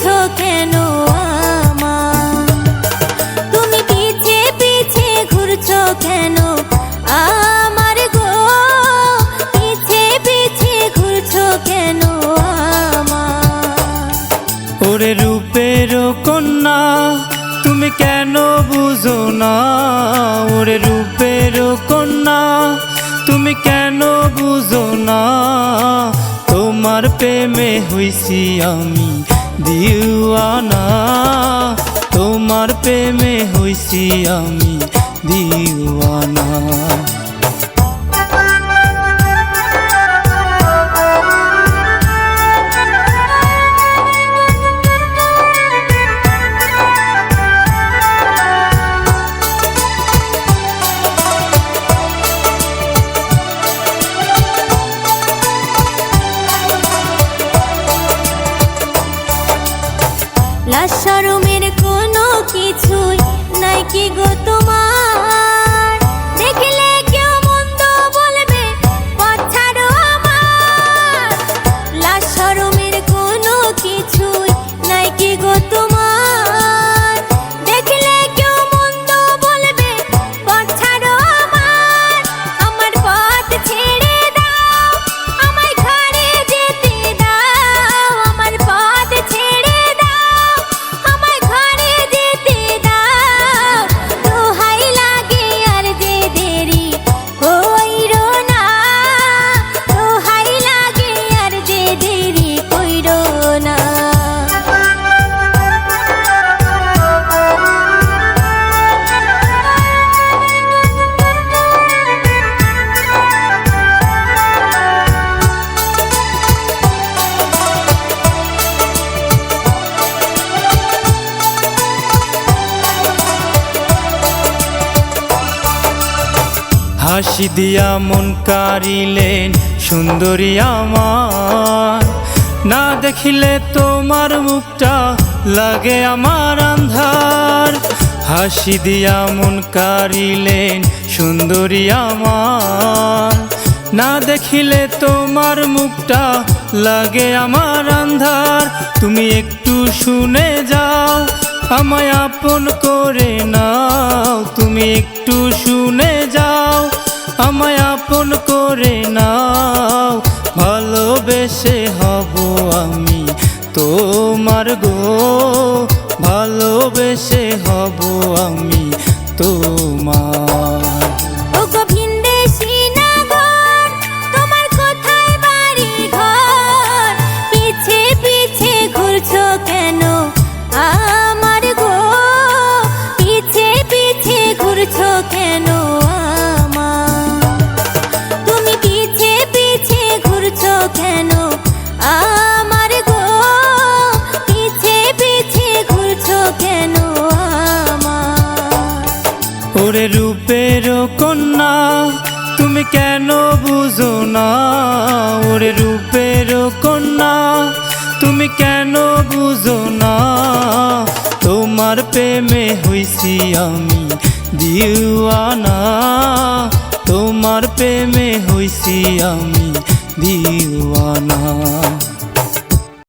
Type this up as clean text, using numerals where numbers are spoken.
করছো কেন আমার? তুমি পিছে পিছে ঘুরছো কেন আমার গো? পিছে পিছে ঘুরছো কেন আমার? ওরে রূপের কন্যা তুমি কেন বুঝো না? ওরে রূপের কন্যা তুমি কেন বুঝো না? তোমার প্রেমে হইছি আমি দিওয়ানা, তোমার প্রেমে হইছি আমি দিওয়ানা। লাজ শরমের কোনো কিছুই নাই কি গো তোমার? দেখলে কেউ মন্দ বলবে পথ ছাড়ো আমার। লাজ শরমের কোনো কিছুই নাই কি গো তোমার? দেখলে কেউ মন্দ বলবে পথ ছাড়ো আমার। আমার পথ ছেড়ে দাও, আমায় ঘরে যেতে দাও। আমার পথ ছেড়ে দাও, আমায় ঘরে যেতে দাও। দোহাই লাগে আর যে দেরি কইরো না, দোহাই লাগে আর যে দেরি কইরো না। হাসি দিয়া মন কারিলেন সুন্দরী আমার, না দেখিলে তোমার মুখটা লাগে আমার আন্ধার। হাসি দিয়া মন কারিলেন সুন্দরী আমার, না দেখিলে তোমার মুখটা লাগে আমার আন্ধার। তুমি একটু শুনে যাও, আমায় আপন করে নাও। তুমি একটু শুনে যাও, আমায় আপন করে নাও। ভালোবেসে হব আমি তোমার গো, ভালোবেসে হব আমি তোমার। কেন আমার? তুমি পিছে পিছে ঘুরছো কেন আমার গো? পিছে পিছে ঘুরছো কেন আমার? ওরে রূপের কন্যা তুমি কেন বুঝো না? ওরে রূপের কন্যা তুমি কেন বুঝো না? তোমার প্রেমে হইছি আমি দিওয়ানা, তোমার প্রেমে হইছি আমি দিওয়ানা।